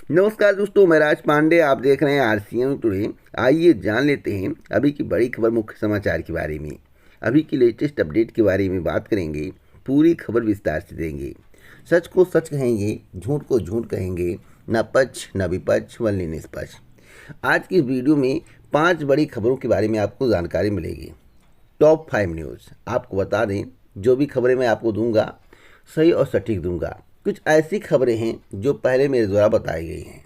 नमस्कार दोस्तों, मैं राज पांडे। आप देख रहे हैं आरसीएम टुडे। आइए जान लेते हैं अभी की बड़ी खबर, मुख्य समाचार के बारे में। अभी की लेटेस्ट अपडेट के बारे में बात करेंगे, पूरी खबर विस्तार से देंगे। सच को सच कहेंगे, झूठ को झूठ कहेंगे, न पक्ष न विपक्ष, वल्ली निष्पक्ष। आज की इस वीडियो में 5 बड़ी खबरों के बारे में आपको जानकारी मिलेगी। टॉप 5 न्यूज़ आपको बता दें, जो भी खबरें मैं आपको दूंगा सही और सटीक दूंगा। कुछ ऐसी खबरें हैं जो पहले मेरे द्वारा बताई गई हैं।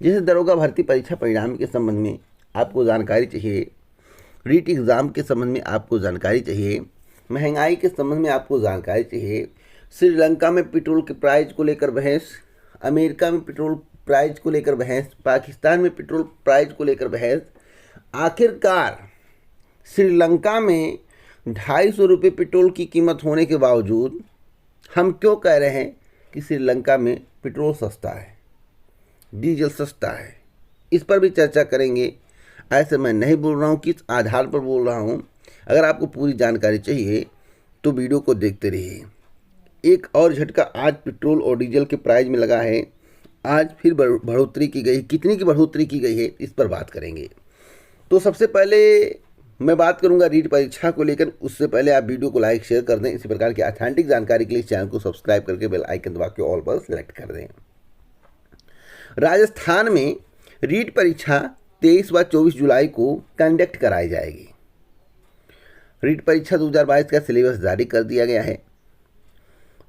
जैसे दरोगा भर्ती परीक्षा परिणाम के संबंध में आपको जानकारी चाहिए, रीट एग्ज़ाम के संबंध में आपको जानकारी चाहिए, महंगाई के संबंध में आपको जानकारी चाहिए, श्रीलंका में पेट्रोल के प्राइस को लेकर बहस, अमेरिका में पेट्रोल प्राइस को लेकर बहस, पाकिस्तान में पेट्रोल प्राइस को लेकर बहस। आखिरकार श्रीलंका में 250 रुपये पेट्रोल की कीमत होने के बावजूद हम क्यों कह रहे हैं कि श्रीलंका में पेट्रोल सस्ता है, डीजल सस्ता है? इस पर भी चर्चा करेंगे। ऐसे मैं नहीं बोल रहा हूँ, किस आधार पर बोल रहा हूँ। अगर आपको पूरी जानकारी चाहिए तो वीडियो को देखते रहिए। एक और झटका आज पेट्रोल और डीजल के प्राइस में लगा है। आज फिर बढ़ोतरी की गई। कितनी की बढ़ोतरी की गई है, इस पर बात करेंगे। तो सबसे पहले मैं बात करूंगा रीट परीक्षा को लेकर। उससे पहले आप वीडियो को लाइक शेयर कर दें। इसी प्रकार की ऑथेंटिक जानकारी के लिए चैनल को सब्सक्राइब करके बेल आइकन दबा के ऑल पर सेलेक्ट कर दें। राजस्थान में रीट परीक्षा 23 व 24 जुलाई को कंडक्ट कराई जाएगी। रीट परीक्षा 2022 का सिलेबस जारी कर दिया गया है।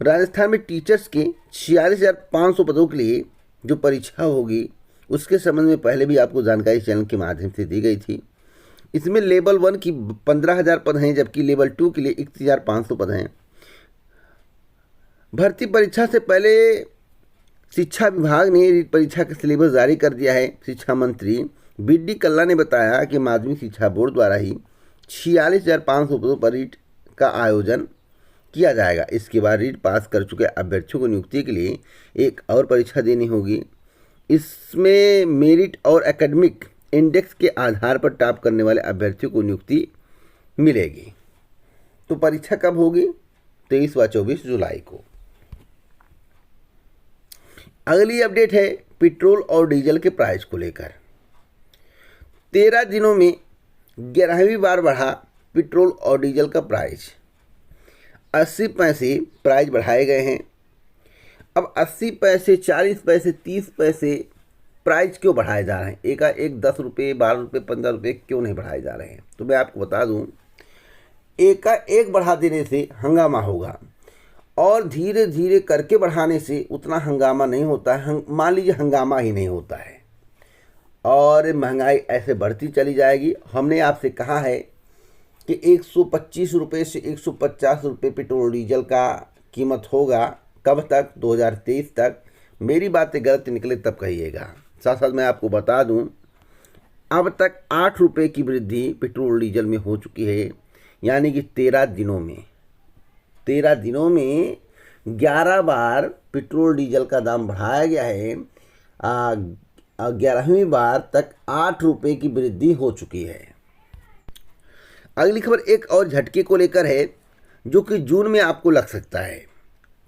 राजस्थान में टीचर्स के 46,500 पदों के लिए जो परीक्षा होगी उसके संबंध में पहले भी आपको जानकारी चैनल के माध्यम से दी गई थी। इसमें लेवल 1 की 15,000 पद हैं, जबकि लेवल 2 के लिए 21,500 पद हैं। भर्ती परीक्षा से पहले शिक्षा विभाग ने रीट परीक्षा का सिलेबस जारी कर दिया है। शिक्षा मंत्री बी.डी. कल्ला ने बताया कि माध्यमिक शिक्षा बोर्ड द्वारा ही 46,500 पदों पर रीट का आयोजन किया जाएगा। इसके बाद रीट पास कर चुके अभ्यर्थियों को नियुक्ति के लिए एक और परीक्षा देनी होगी। इसमें मेरिट और एकेडमिक इंडेक्स के आधार पर टॉप करने वाले अभ्यर्थियों को नियुक्ति मिलेगी। तो परीक्षा कब होगी? 23 व 24 जुलाई को। अगली अपडेट है पेट्रोल और डीजल के प्राइस को लेकर। 13 दिनों में 11वीं बार बढ़ा पेट्रोल और डीजल का प्राइस। 80 पैसे प्राइस बढ़ाए गए हैं। अब 80 पैसे, 40 पैसे, 30 पैसे प्राइस क्यों बढ़ाए जा रहे हैं? एक 10 रुपये, 12 रुपये, 15 रुपये क्यों नहीं बढ़ाए जा रहे हैं? तो मैं आपको बता दूं, एक बढ़ा देने से हंगामा होगा और धीरे धीरे करके बढ़ाने से उतना हंगामा नहीं होता है। मान लीजिए हंगामा ही नहीं होता है और महंगाई ऐसे बढ़ती चली जाएगी। हमने आपसे कहा है कि 125 रुपये से 150 रुपये पेट्रोल डीजल का कीमत होगा। कब तक? 2023 तक। मेरी बातें गलत निकले तब कहिएगा। साथ साथ मैं आपको बता दूं, अब तक 8 रुपये की वृद्धि पेट्रोल डीजल में हो चुकी है। यानी कि 13 दिनों में 11 बार पेट्रोल डीजल का दाम बढ़ाया गया है। 11वीं बार तक 8 रुपये की वृद्धि हो चुकी है। अगली खबर एक और झटके को लेकर है, जो कि जून में आपको लग सकता है।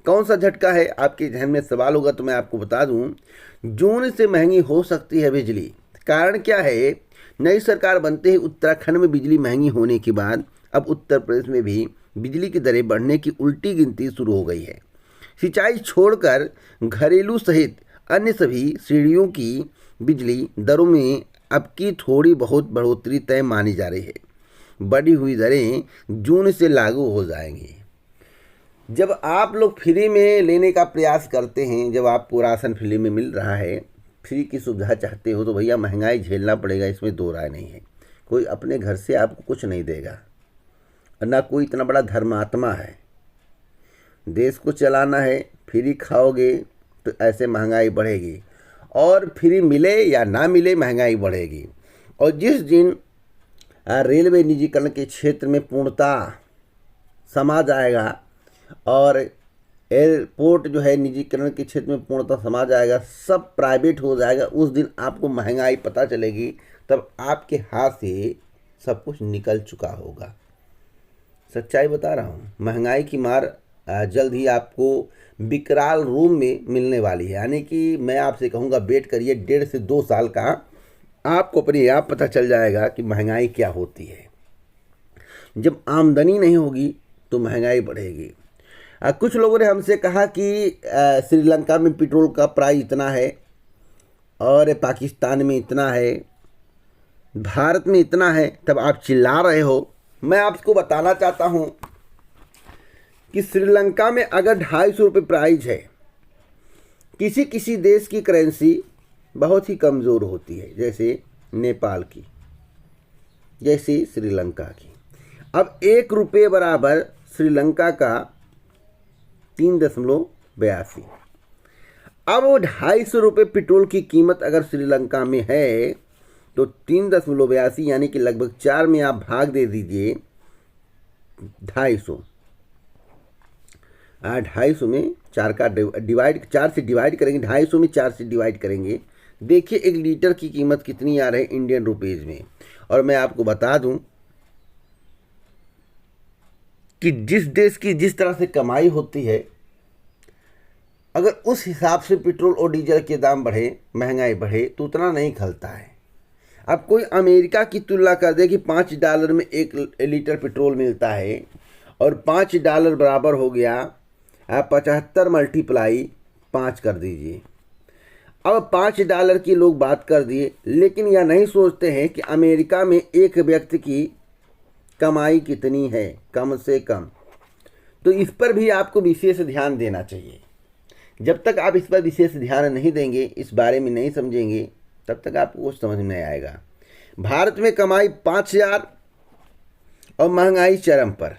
कौन सा झटका है? आपके जहन में सवाल होगा तो मैं आपको बता दूं, जून से महंगी हो सकती है बिजली। कारण क्या है? नई सरकार बनते ही उत्तराखंड में बिजली महंगी होने के बाद अब उत्तर प्रदेश में भी बिजली की दरें बढ़ने की उल्टी गिनती शुरू हो गई है। सिंचाई छोड़कर घरेलू सहित अन्य सभी श्रेणियों की बिजली दरों में अब की थोड़ी बहुत बढ़ोतरी तय मानी जा रही है। बढ़ी हुई दरें जून से लागू हो जाएंगी। जब आप लोग फ्री में लेने का प्रयास करते हैं, जब आपको राशन फ्री में मिल रहा है, फ्री की सुविधा चाहते हो, तो भैया महंगाई झेलना पड़ेगा, इसमें दो राय नहीं है। कोई अपने घर से आपको कुछ नहीं देगा और ना कोई इतना बड़ा धर्मात्मा है। देश को चलाना है, फ्री खाओगे तो ऐसे महंगाई बढ़ेगी और फ्री मिले या ना मिले महंगाई बढ़ेगी। और जिस दिन रेलवे निजीकरण के क्षेत्र में पूर्णतः समा जाएगा और एयरपोर्ट जो है निजीकरण के क्षेत्र में पूर्णतः समा जाएगा, सब प्राइवेट हो जाएगा, उस दिन आपको महंगाई पता चलेगी। तब आपके हाथ से सब कुछ निकल चुका होगा। सच्चाई बता रहा हूँ। महंगाई की मार जल्द ही आपको विकराल रूम में मिलने वाली है। यानी कि मैं आपसे कहूँगा वेट करिए 1.5 से 2 साल का, आपको अपने आप पता चल जाएगा कि महंगाई क्या होती है। जब आमदनी नहीं होगी तो महंगाई बढ़ेगी। कुछ लोगों ने हमसे कहा कि श्रीलंका में पेट्रोल का प्राइस इतना है और पाकिस्तान में इतना है, भारत में इतना है, तब आप चिल्ला रहे हो। मैं आपको बताना चाहता हूँ कि श्रीलंका में अगर 250 रुपये प्राइस है, किसी किसी देश की करेंसी बहुत ही कमज़ोर होती है, जैसे नेपाल की, जैसे श्रीलंका की। अब 1 रुपये बराबर श्रीलंका का 3.82। अब 250 रुपये पेट्रोल की कीमत अगर श्रीलंका में है तो 3.82 यानी कि लगभग 4 में आप भाग दे दीजिए 250। 250 में 4 का डिवाइड, 4 से डिवाइड करेंगे, 250 में 4 से डिवाइड करेंगे। देखिए 1 लीटर की कीमत कितनी आ रही है इंडियन रुपीज़ में। और मैं आपको बता दूं कि जिस देश की जिस तरह से कमाई होती है, अगर उस हिसाब से पेट्रोल और डीजल के दाम बढ़े, महंगाई बढ़े, तो उतना नहीं खलता है। अब कोई अमेरिका की तुलना कर दे कि $5 में 1 लीटर पेट्रोल मिलता है और $5 बराबर हो गया, आप 75 मल्टीप्लाई 5 कर दीजिए। अब $5 की लोग बात कर दिए, लेकिन यह नहीं सोचते हैं कि अमेरिका में एक व्यक्ति की कमाई कितनी है, कम से कम। तो इस पर भी आपको विशेष ध्यान देना चाहिए। जब तक आप इस पर विशेष ध्यान नहीं देंगे, इस बारे में नहीं समझेंगे, तब तक आपको कुछ समझ में नहीं आएगा। भारत में कमाई 5000 और महंगाई चरम पर।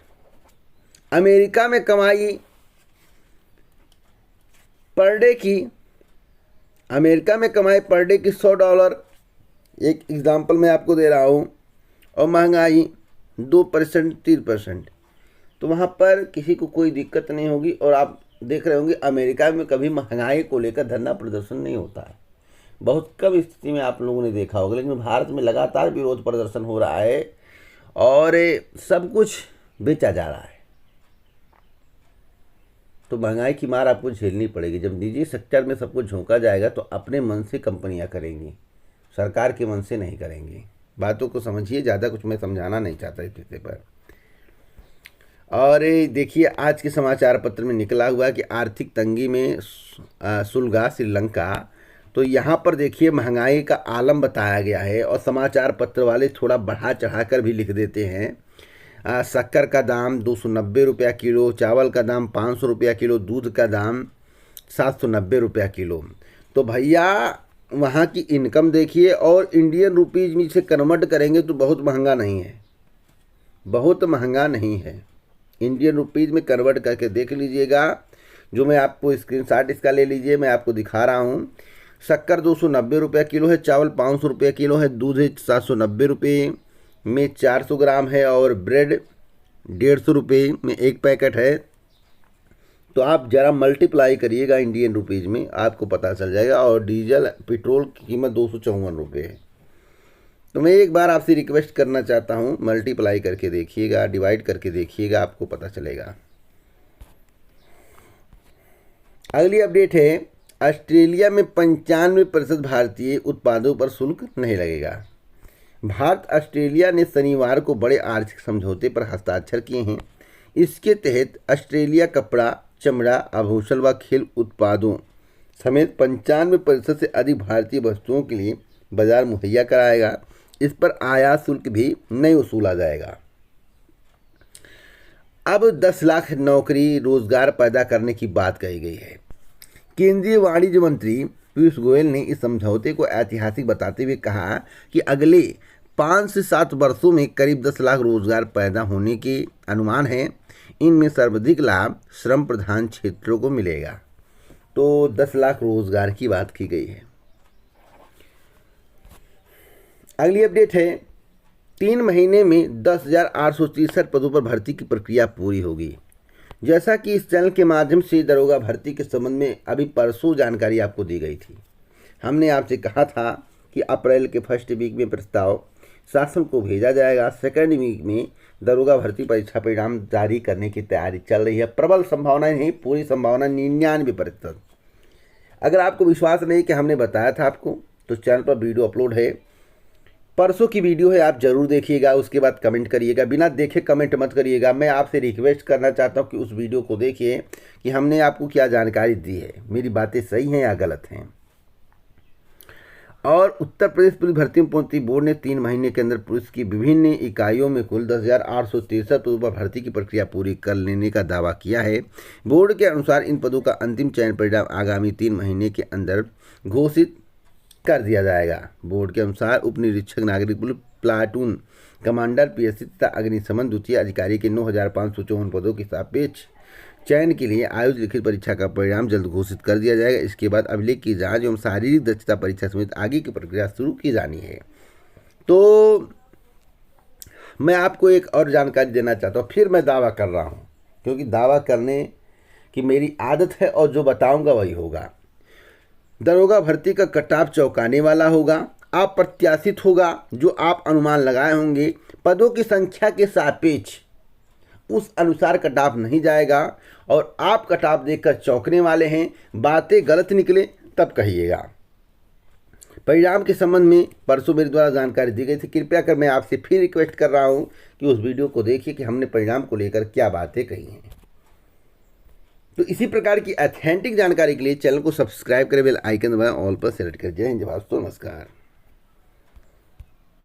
अमेरिका में कमाई पर डे की, अमेरिका में कमाई पर डे की $100, एक एग्जांपल मैं आपको दे रहा हूँ, और महंगाई 2%, 3%। तो वहाँ पर किसी को कोई दिक्कत नहीं होगी। और आप देख रहे होंगे अमेरिका में कभी महंगाई को लेकर धरना प्रदर्शन नहीं होता है, बहुत कम स्थिति में आप लोगों ने देखा होगा। लेकिन भारत में लगातार विरोध प्रदर्शन हो रहा है और सब कुछ बेचा जा रहा है। तो महंगाई की मार आपको झेलनी पड़ेगी। जब निजी सेक्टर में सब कुछ झोंका जाएगा तो अपने मन से कंपनियां करेंगी, सरकार के मन से नहीं करेंगी। बातों को समझिए, ज़्यादा कुछ मैं समझाना नहीं चाहता इस विषय पर। और देखिए आज के समाचार पत्र में निकला हुआ कि आर्थिक तंगी में सुलगा श्रीलंका। तो यहाँ पर देखिए महंगाई का आलम बताया गया है और समाचार पत्र वाले थोड़ा बढ़ा चढ़ा कर भी लिख देते हैं। शक्कर का दाम 290 रुपया किलो, चावल का दाम 500 रुपया किलो, दूध का दाम 790 रुपया किलो। तो भैया वहाँ की इनकम देखिए, और इंडियन रुपीज़ में से कन्वर्ट करेंगे तो बहुत महंगा नहीं है, बहुत महंगा नहीं है। इंडियन रुपीज़ में कन्वर्ट करके देख लीजिएगा, जो मैं आपको स्क्रीनशॉट इसका ले लीजिए, मैं आपको दिखा रहा हूँ। शक्कर 290 रुपया किलो है, चावल 500 रुपये किलो है, दूध है 790 रुपये में 400 ग्राम है, और ब्रेड 150 रुपये में एक पैकेट है। तो आप ज़रा मल्टीप्लाई करिएगा इंडियन रुपीज़ में, आपको पता चल जाएगा। और डीजल पेट्रोल की कीमत 254 रुपये है। तो मैं एक बार आपसे रिक्वेस्ट करना चाहता हूँ, मल्टीप्लाई करके देखिएगा, डिवाइड करके देखिएगा, आपको पता चलेगा। अगली अपडेट है, ऑस्ट्रेलिया में 95% भारतीय उत्पादों पर शुल्क नहीं लगेगा। भारत ऑस्ट्रेलिया ने शनिवार को बड़े आर्थिक समझौते पर हस्ताक्षर किए हैं। इसके तहत ऑस्ट्रेलिया कपड़ा, चमड़ा, आभूषण व खेल उत्पादों समेत 95% से अधिक भारतीय वस्तुओं के लिए बाजार मुहैया कराएगा। इस पर आयात शुल्क भी नहीं वसूला जाएगा। अब 10 लाख नौकरी रोजगार पैदा करने की बात कही गई है। केंद्रीय वाणिज्य मंत्री पीयूष गोयल ने इस समझौते को ऐतिहासिक बताते हुए कहा कि अगले 5 से 7 वर्षों में करीब 10 लाख रोजगार पैदा होने के अनुमान है। इनमें सर्वाधिक लाभ श्रम प्रधान क्षेत्रों को मिलेगा। तो 10 लाख रोजगार की बात की गई है। अगली अपडेट है, 3 महीने में 10,863 पदों पर भर्ती की प्रक्रिया पूरी होगी। जैसा कि इस चैनल के माध्यम से दरोगा भर्ती के संबंध में अभी परसों जानकारी आपको दी गई थी। हमने आपसे कहा था कि अप्रैल के फर्स्ट वीक में प्रस्ताव शासन को भेजा जाएगा, सेकेंड वीक में दरोगा भर्ती परीक्षा परिणाम जारी करने की तैयारी चल रही है। प्रबल संभावना नहीं, पूरी संभावना 99%। अगर आपको विश्वास नहीं कि हमने बताया था आपको, तो चैनल पर वीडियो अपलोड है, परसों की वीडियो है, आप जरूर देखिएगा। उसके बाद कमेंट करिएगा, बिना देखे कमेंट मत करिएगा। मैं आपसे रिक्वेस्ट करना चाहता हूं कि उस वीडियो को देखिए कि हमने आपको क्या जानकारी दी है, मेरी बातें सही हैं या गलत हैं। और उत्तर प्रदेश पुलिस भर्ती प्रोन्नति बोर्ड ने 3 महीने के अंदर पुलिस की विभिन्न इकाइयों में कुल 10,863 पदों पर भर्ती की प्रक्रिया पूरी कर लेने का दावा किया है। बोर्ड के अनुसार इन पदों का अंतिम चयन परिणाम आगामी 3 महीने के अंदर घोषित कर दिया जाएगा। बोर्ड के अनुसार उप निरीक्षक नागरिक पुलिस प्लाटून कमांडर पीएससी तथा अग्निशमन द्वितीय अधिकारी के 9,554 पदों के सापेक्ष चयन के लिए आयोजित लिखित परीक्षा का परिणाम जल्द घोषित कर दिया जाएगा। इसके बाद अभिलेख की जांच एवं शारीरिक दक्षता परीक्षा समेत आगे की प्रक्रिया शुरू की जानी है। तो मैं आपको एक और जानकारी देना चाहता हूँ, फिर मैं दावा कर रहा हूँ, क्योंकि दावा करने की मेरी आदत है और जो बताऊंगा वही होगा। दरोगा भर्ती का कटाव चौंकाने वाला होगा, अप्रत्याशित होगा। जो आप अनुमान लगाए होंगे पदों की संख्या के सापेक्ष उस अनुसार कटाव नहीं जाएगा और आप कटाव देखकर चौंकने वाले हैं। बातें गलत निकले तब कहिएगा। परिणाम के संबंध में परसों मेरे द्वारा जानकारी दी गई थी। कृपया कर मैं आपसे फिर रिक्वेस्ट कर रहा हूं कि उस वीडियो को देखिए कि हमने परिणाम को लेकर क्या बातें कही हैं। तो इसी प्रकार की ऑथेंटिक जानकारी के लिए चैनल को सब्सक्राइब करें, बेल आइकन दबाएं, ऑल पर सेलेक्ट करें। जय हिंद, जय भारत, नमस्कार।